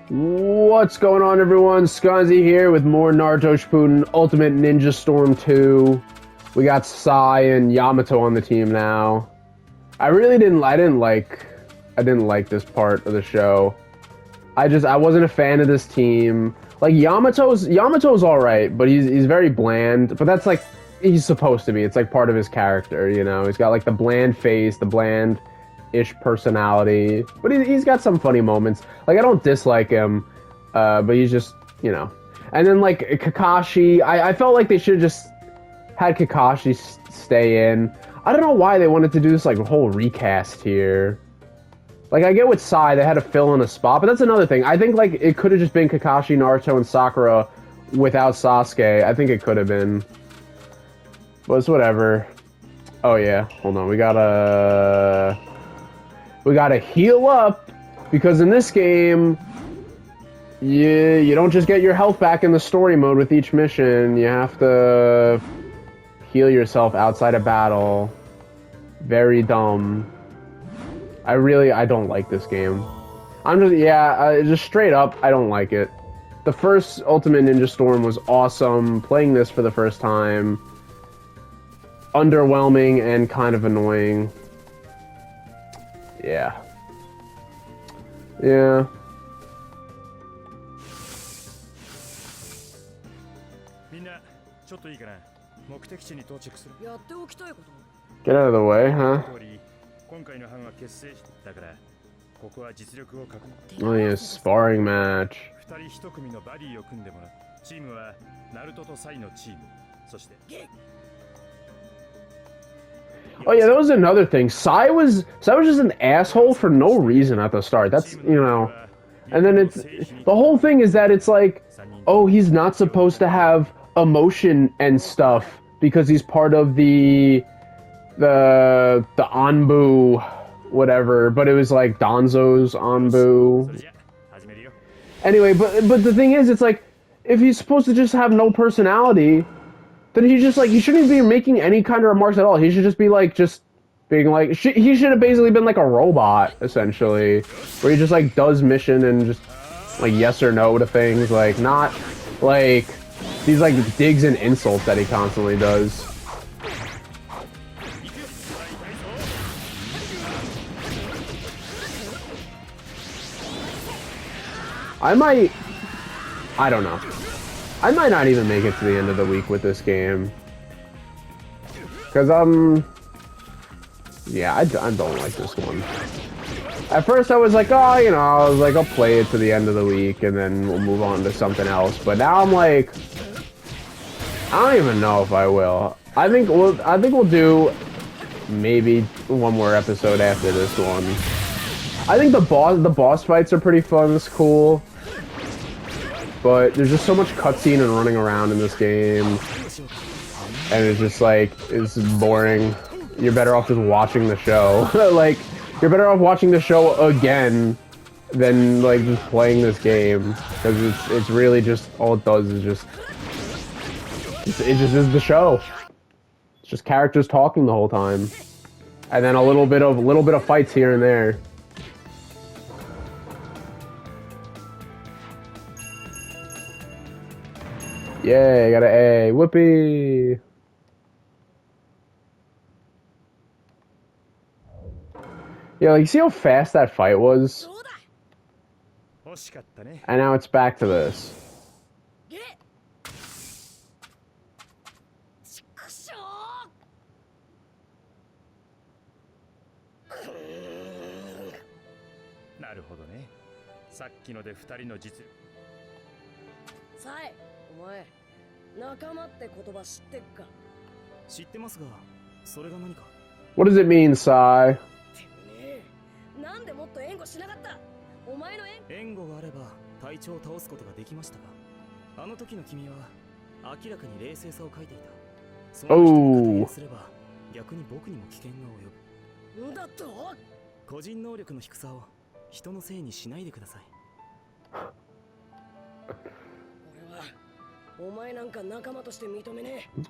What's going on, everyone? SconzE here with more Naruto Shippuden Ultimate Ninja Storm 2. We got Sai and Yamato on the team now. I didn't like this part of the show. I wasn't a fan of this team. Like Yamato's alright, but he's very bland, but that's like he's supposed to be. It's like part of his character, you know. He's got like the bland face, the bland-ish personality, but he's got some funny moments. Like I don't dislike him, but he's just, you know. And then like Kakashi, I felt like they should have just had Kakashi stay in. I don't know why they wanted to do this like whole recast here. Like, I get with Sai, they had to fill in a spot, but that's another thing. I think, like, it could have just been Kakashi, Naruto, and Sakura without Sasuke. I think it could have been. But it's whatever. Oh, yeah. Hold on. We gotta heal up, because in this game, you don't just get your health back in the story mode with each mission. You have to heal yourself outside of battle. Very dumb. I don't like this game. Just straight up, I don't like it. The first Ultimate Ninja Storm was awesome. Playing this for the first time, underwhelming and kind of annoying. Yeah. Yeah. Get out of the way, huh? Oh yeah, sparring match. Oh yeah, that was another thing. Sai was just an asshole for no reason at the start. That's, you know. And then the whole thing is that it's like, oh, he's not supposed to have emotion and stuff because he's part of the Anbu whatever, but it was like Danzo's Anbu. Anyway, but the thing is, it's like, if he's supposed to just have no personality, then he shouldn't be making any kind of remarks at all. He should just be like, he should have basically been like a robot, essentially, where he just like does mission and just like yes or no to things, like not like these like digs and insults that he constantly does. I don't know. I might not even make it to the end of the week with this game. Because, yeah, I don't like this one. At first I was like, oh, you know, I'll play it to the end of the week and then we'll move on to something else. But now I'm like, I don't even know if I will. I think we'll do maybe one more episode after this one. I think the boss fights are pretty fun. It's cool. But there's just so much cutscene and running around in this game, and it's just like, it's boring. You're better off just watching the show. Like, you're better off watching the show again than like just playing this game, because it's really just, all it does is just it just is the show. It's just characters talking the whole time, and then a little bit of fights here and there. Yay, got an A. Whoopee! Yeah, like, you see how fast that fight was? And now it's back to this. What does it mean, Sai? Oh.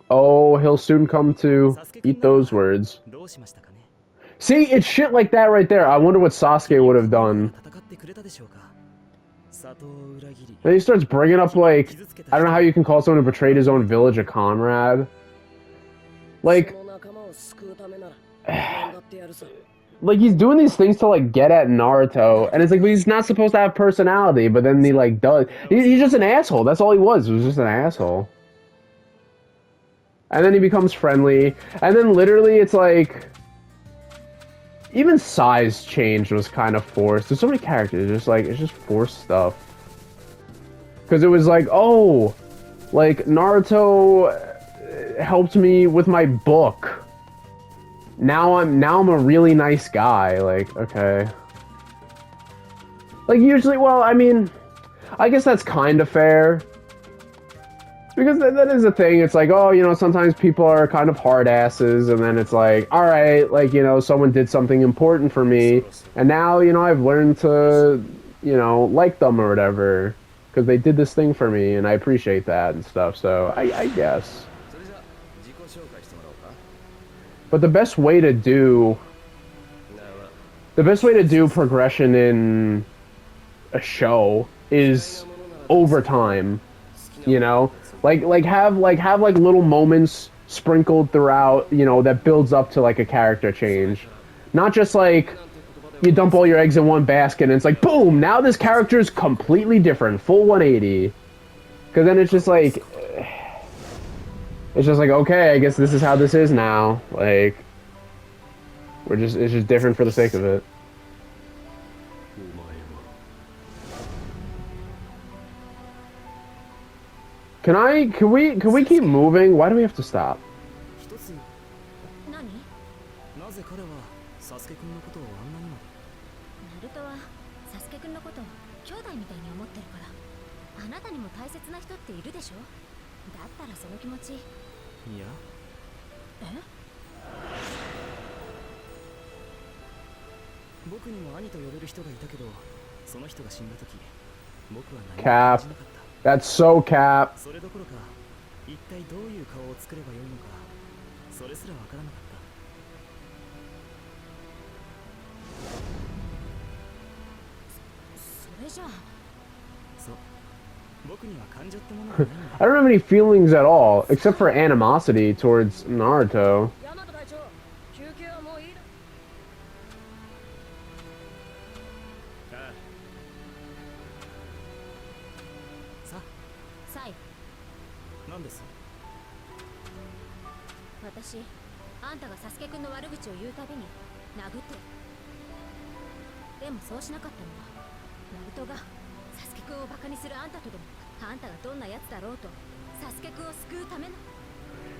Oh, he'll soon come to eat those words. See, it's shit like that right there. I wonder what Sasuke would have done. And he starts bringing up, like, I don't know how you can call someone who betrayed his own village a comrade. Like, like he's doing these things to, like, get at Naruto, and it's like, but he's not supposed to have personality, but then he, like, does. He's just an asshole. That's all he was just an asshole. And then he becomes friendly, and then literally it's like, even size change was kind of forced. There's so many characters, just like, it's just forced stuff. Because it was like, oh, like, Naruto helped me with my book. Now I'm a really nice guy. Like, okay. Like, usually, well, I mean, I guess that's kind of fair. Because that is a thing. It's like, oh, you know, sometimes people are kind of hard asses, and then it's like, all right, like, you know, someone did something important for me, and now, you know, I've learned to, you know, like them or whatever, because they did this thing for me, and I appreciate that and stuff, so I guess. But the best way to do progression in a show is over time, you know? Like have little moments sprinkled throughout, you know, that builds up to like a character change. Not just like you dump all your eggs in one basket and it's like boom, now this character is completely different, full 180. Cuz then it's just like okay, I guess this is how this is now. Like it's just different for the sake of it. Can we keep moving? Why do we have to stop? Cap. That's so cap. I don't have any feelings at all, except for animosity towards Naruto.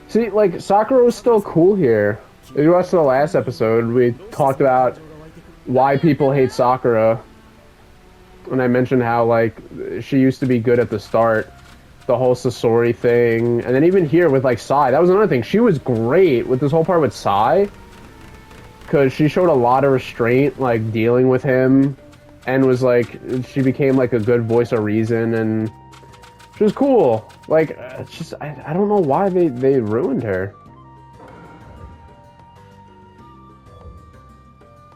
See, like, Sakura was still cool here. If you watched the last episode, we talked about why people hate Sakura. And I mentioned how, like, she used to be good at the start. The whole Sasori thing. And then even here with, like, Sai. That was another thing. She was great with this whole part with Sai. Because she showed a lot of restraint, like, dealing with him. And was, like, she became, like, a good voice of reason. And she was cool. Like, it's just, I don't know why they ruined her.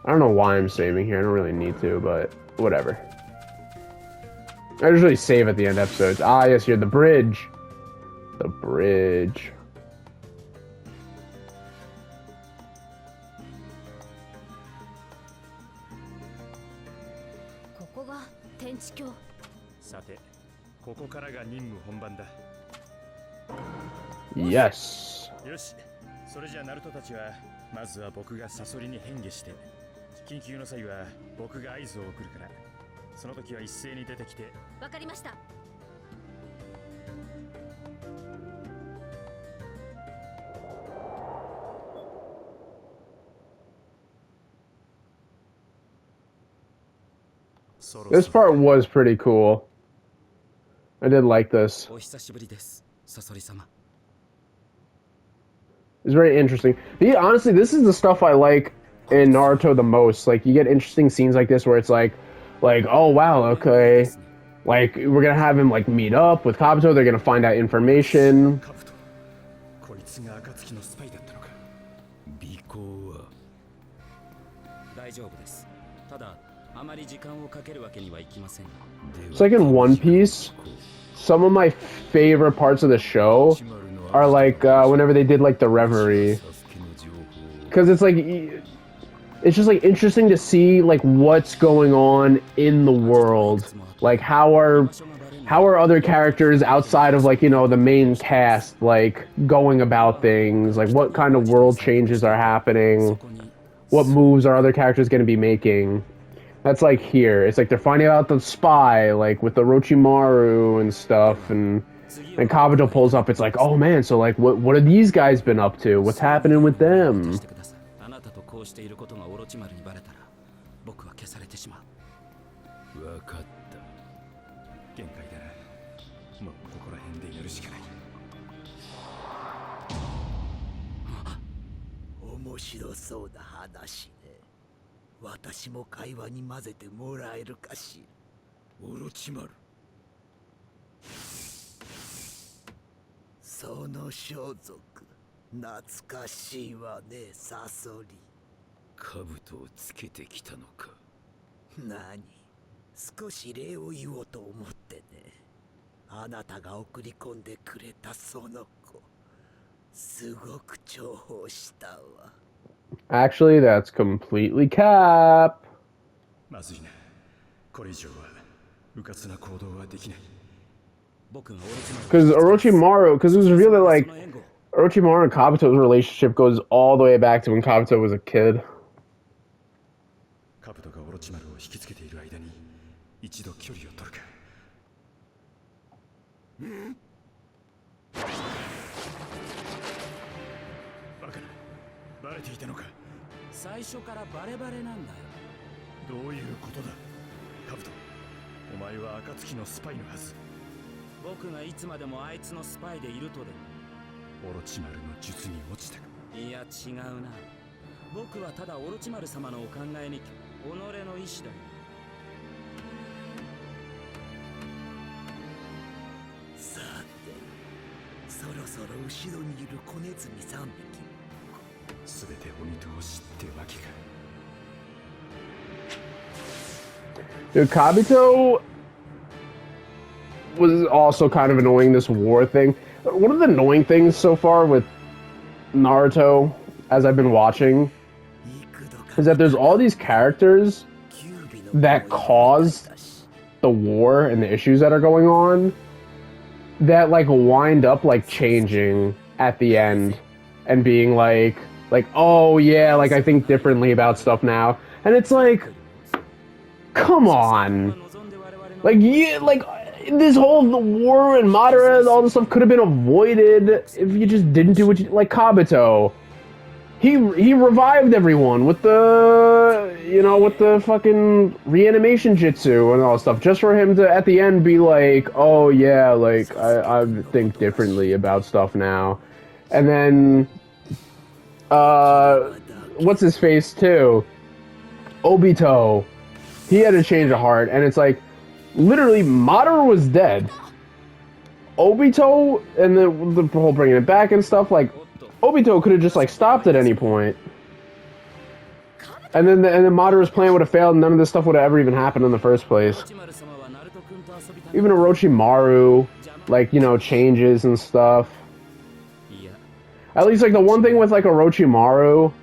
I don't know why I'm saving here. I don't really need to, but whatever. I usually save at the end of episodes. Ah, yes, you're the bridge. The bridge. Yes. それじゃナルトたちはまずは僕がサソリに変化して緊急の際は僕が合図を送るからその時は一斉に出てきてわかりました This part was pretty cool. I did like this. It's very interesting. Honestly, this is the stuff I like in Naruto the most. Like, you get interesting scenes like this where it's like, oh wow, okay. Like, we're gonna have him, like, meet up with Kabuto, they're gonna find out information. It's like in One Piece, some of my favorite parts of the show are like whenever they did like the Reverie. Because it's like, it's just like interesting to see like what's going on in the world. Like how are other characters outside of like, you know, the main cast like going about things? Like what kind of world changes are happening? What moves are other characters going to be making? That's like here. It's like they're finding out the spy, like with the Orochimaru and stuff, and Kabuto pulls up. It's like, oh man, so like what have these guys been up to? What's happening with them? Actually, that's completely cap. Because Orochimaru, because it was revealed that like Orochimaru and Kabuto's relationship goes all the way back to when Kabuto was a kid. Dude, Kabuto was also kind of annoying, this war thing. One of the annoying things so far with Naruto, as I've been watching, is that there's all these characters that cause the war and the issues that are going on that like wind up like changing at the end and being like, oh yeah, like I think differently about stuff now. And it's like, come on. Like, yeah, like this whole the war and Madara and all this stuff could have been avoided if you just didn't do what you, like Kabuto. He revived everyone with the, you know, with the fucking reanimation jutsu and all that stuff, just for him to at the end be like, oh yeah, like I think differently about stuff now. And then what's his face too? Obito. He had a change of heart, and it's like literally Madara was dead. Obito and the whole bringing it back and stuff, like Obito could have just like stopped at any point, and then Madara's plan would have failed, and none of this stuff would have ever even happened in the first place. Even Orochimaru, like, you know, changes and stuff. At least like the one thing with like Orochimaru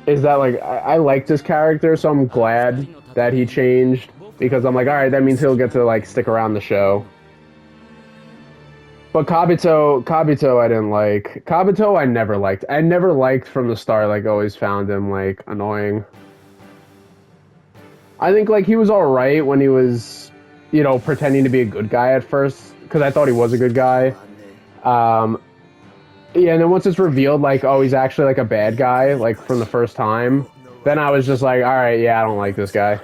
is that like I liked his character, so I'm glad that he changed, because I'm like, alright, that means he'll get to like stick around the show. But Kabuto I didn't like. Kabuto I never liked. I never liked from the start, like always found him like annoying. I think like he was alright when he was, you know, pretending to be a good guy at first, because I thought he was a good guy. Yeah, and then once it's revealed like, oh, he's actually like a bad guy, like from the first time, then I was just like, alright, yeah, I don't like this guy.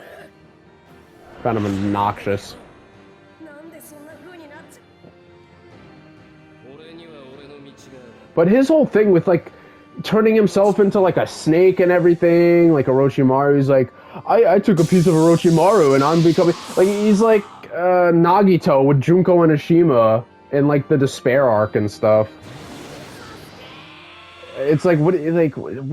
Found him obnoxious. But his whole thing with like turning himself into like a snake and everything, like Orochimaru's like, I took a piece of Orochimaru and I'm becoming like, he's like Nagito with Junko and Ashima in like the Despair arc and stuff. It's like what are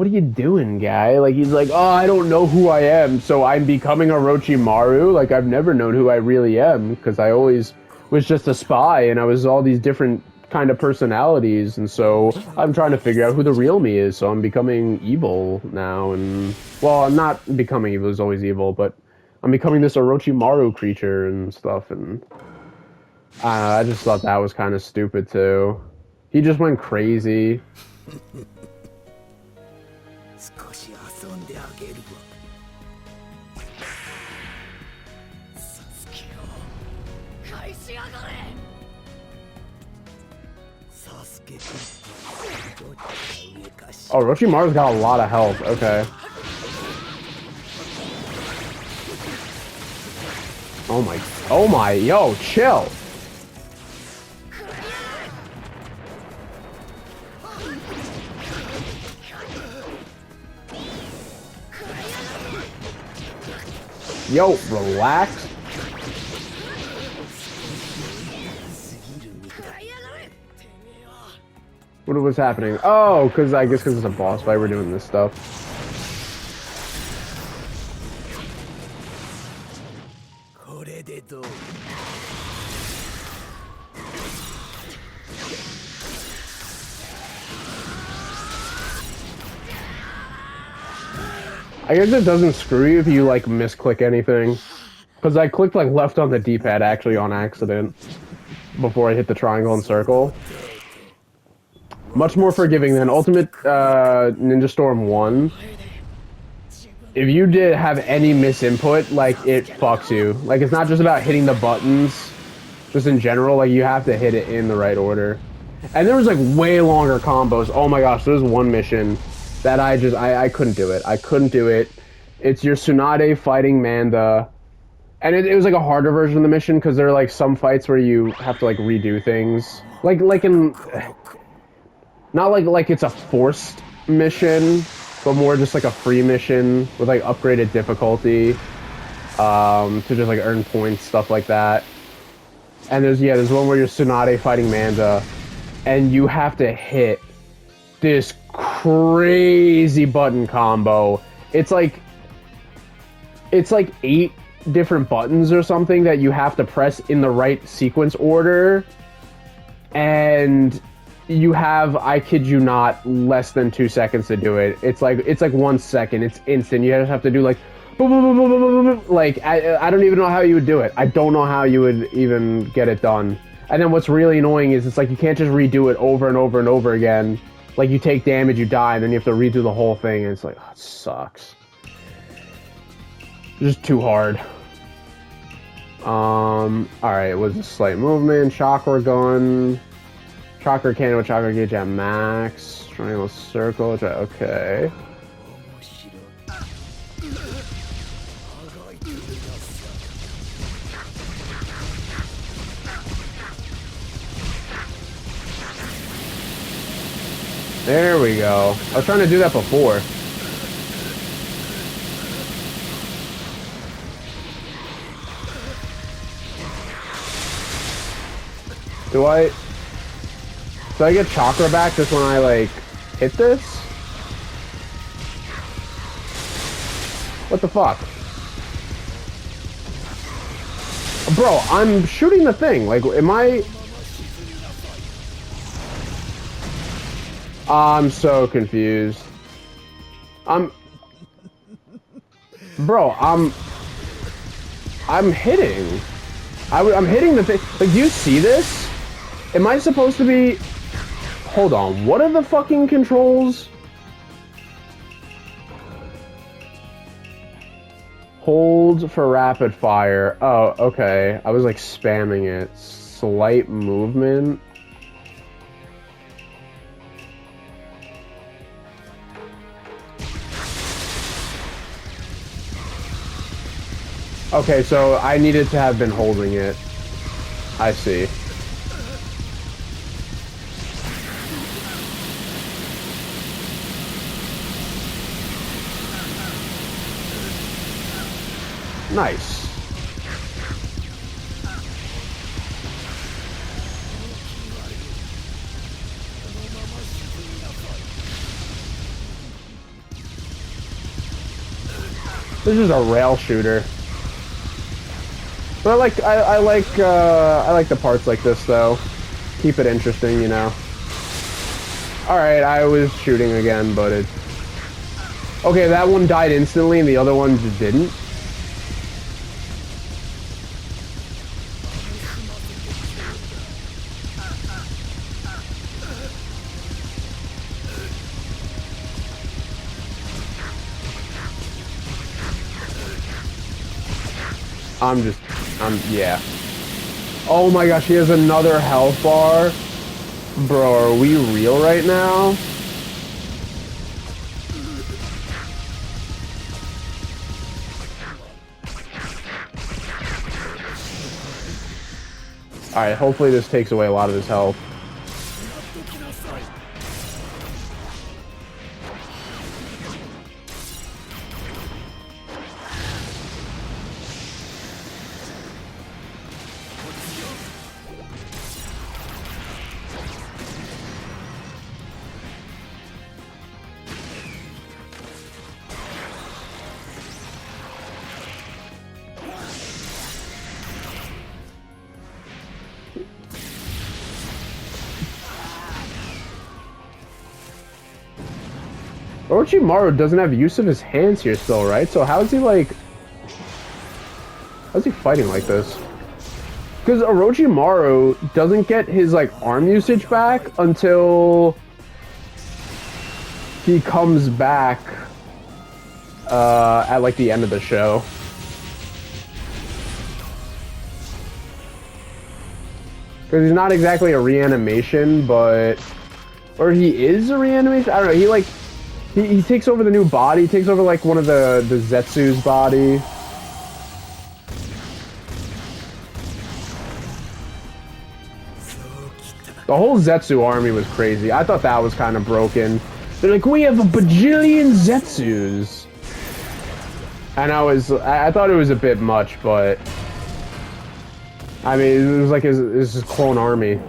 you doing, guy? Like he's like, oh, I don't know who I am, so I'm becoming Orochimaru. Like I've never known who I really am because I always was just a spy and I was all these different kind of personalities, and so I'm trying to figure out who the real me is. So I'm becoming evil now, and well, I'm not becoming evil. It was always evil, but I'm becoming this Orochimaru creature and stuff, and I just thought that was kind of stupid too. He just went crazy. Oh, Orochimaru's got a lot of health. Okay. Oh my, yo, chill. Yo, relax. What was happening? Oh, because I guess because it's a boss fight, we're doing this stuff. I guess it doesn't screw you if you like misclick anything. Because I clicked like left on the D-pad actually on accident before I hit the triangle and circle. Much more forgiving than Ultimate Ninja Storm 1. If you did have any misinput, like, it fucks you. Like, it's not just about hitting the buttons, just in general, like, you have to hit it in the right order. And there was, like, way longer combos. Oh my gosh, there was one mission that I couldn't do it. I couldn't do it. It's your Tsunade fighting Manda. And it was, like, a harder version of the mission, because there are, like, some fights where you have to, like, redo things. Like in... Not like it's a forced mission, but more just like a free mission with like upgraded difficulty to just like earn points, stuff like that. And there's one where you're Tsunade fighting Manda, and you have to hit this crazy button combo. It's like 8 different buttons or something that you have to press in the right sequence order, and you have, I kid you not, less than 2 seconds to do it. It's like 1 second. It's instant. You just have to do like, boom, boom, boom, boom, boom, boom, boom. Like, I don't even know how you would do it. I don't know how you would even get it done. And then what's really annoying is it's like you can't just redo it over and over and over again. Like, you take damage, you die, and then you have to redo the whole thing, and it's like, oh, it sucks. It's just too hard. Alright, it was a slight movement, chakra gun. Chakra cannon with chakra gauge at max. Triangle circle. Okay. There we go. I was trying to do that before. Do I get chakra back just when I, like, hit this? What the fuck? Bro, I'm shooting the thing. Like, am I... I'm so confused. Bro, I'm hitting. I'm hitting the thing. Like, do you see this? Am I supposed to be... Hold on, what are the fucking controls? Hold for rapid fire. Oh, okay. I was like spamming it. Slight movement. Okay, so I needed to have been holding it. I see. Nice. This is a rail shooter. But I like the parts like this though. Keep it interesting, you know. Alright, I was shooting again, but it... Okay, that one died instantly and the other one just didn't. Yeah. Oh my gosh, he has another health bar? Bro, are we real right now? Alright, hopefully this takes away a lot of his health. Orochimaru doesn't have use of his hands here still, right? So how's he fighting like this? Because Orochimaru doesn't get his like arm usage back until he comes back at like the end of the show. Because he's not exactly a reanimation, but... Or he is a reanimation? I don't know, he takes over the new body, he takes over like one of the Zetsu's body. The whole Zetsu army was crazy. I thought that was kind of broken. They're like, we have a bajillion Zetsus. And I thought it was a bit much, but... I mean, it was like his clone army.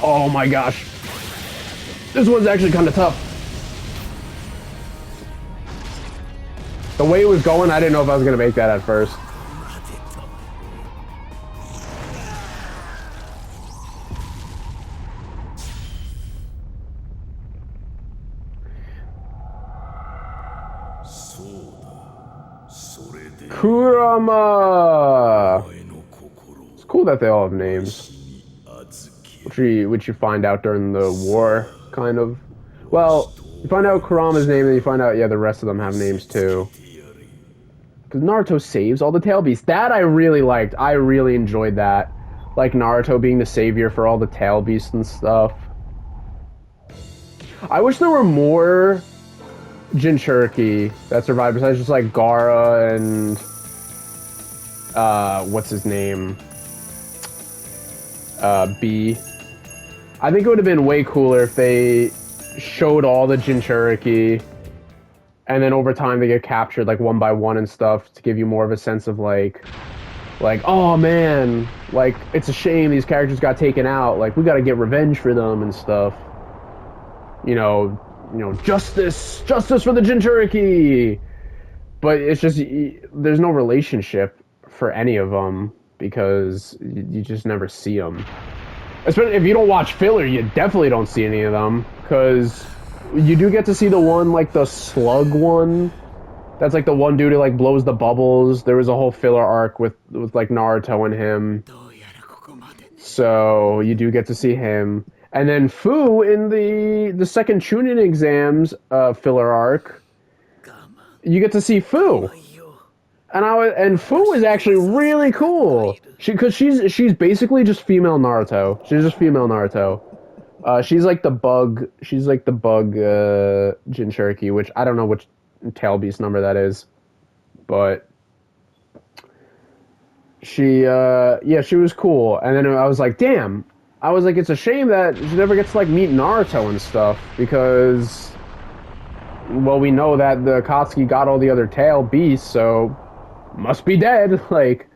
Oh my gosh. This one's actually kind of tough. The way it was going, I didn't know if I was going to make that at first. Kurama! It's cool that they all have names. Which you find out during the war, kind of. Well, you find out Kurama's name, and you find out, yeah, the rest of them have names too. Because Naruto saves all the tail beasts. That I really liked. I really enjoyed that. Like Naruto being the savior for all the tail beasts and stuff. I wish there were more Jinchuriki that survived besides just like Gaara and what's his name? B. I think it would have been way cooler if they showed all the Jinchuriki and then over time they get captured like one by one and stuff to give you more of a sense of like oh man, like it's a shame these characters got taken out, like we got to get revenge for them and stuff. You know, justice for the Jinchuriki. But it's just there's no relationship for any of them because you just never see them. Especially if you don't watch filler, you definitely don't see any of them because you do get to see the one, like the slug one. That's like the one dude who like blows the bubbles. There was a whole filler arc with like Naruto and him. So you do get to see him. And then Fu in the second Chunin exams filler arc, you get to see Fu. And Fu is actually really cool. Because she's basically just female Naruto. She's just female Naruto. She's like the bug Jinchuriki, which I don't know which tail beast number that is, but she was cool. And then I was like, damn. I was like, it's a shame that she never gets to like meet Naruto and stuff because, well, we know that the Akatsuki got all the other tail beasts, so must be dead. Like,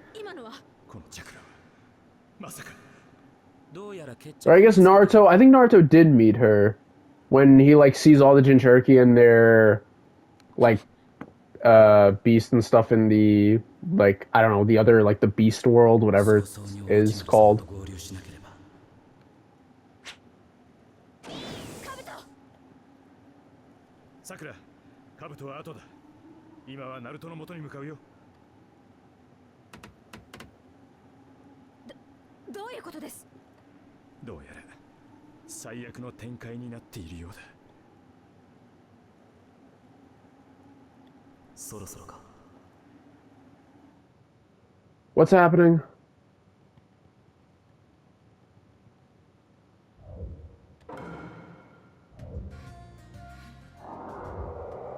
or I guess Naruto. I think Naruto did meet her When he like sees all the Jinchuriki and their like beasts and stuff in the like I don't know the other like the beast world, whatever it is called. Sakura, Kabuto wa ato da. Ima wa Naruto no moto ni mukau yo. どういうことです？どうやら最悪の展開になっているようだ。そろそろか。What's happening?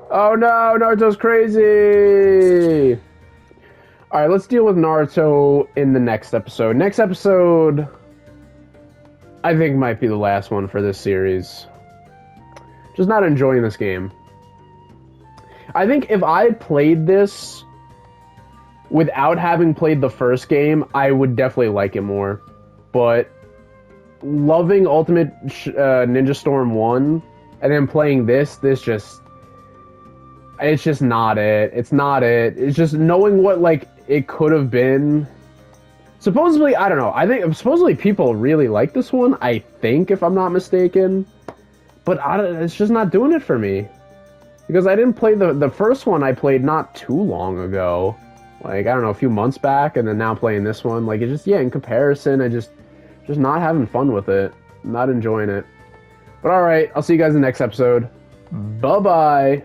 Oh no, Naruto's crazy! Alright, let's deal with Naruto in the next episode. Next episode, I think might be the last one for this series. Just not enjoying this game. I think if I played this without having played the first game, I would definitely like it more. But loving Ultimate Ninja Storm 1 and then playing this just... It's just not it. It's not it. It's just knowing what, like, it could have been. Supposedly, I don't know. I think, supposedly people really like this one, I think, if I'm not mistaken. But it's just not doing it for me. Because I didn't play the first one I played not too long ago. Like, I don't know, a few months back, and then now playing this one. Like, it just, yeah, in comparison, I just not having fun with it. Not enjoying it. But alright, I'll see you guys in the next episode. Bye-bye.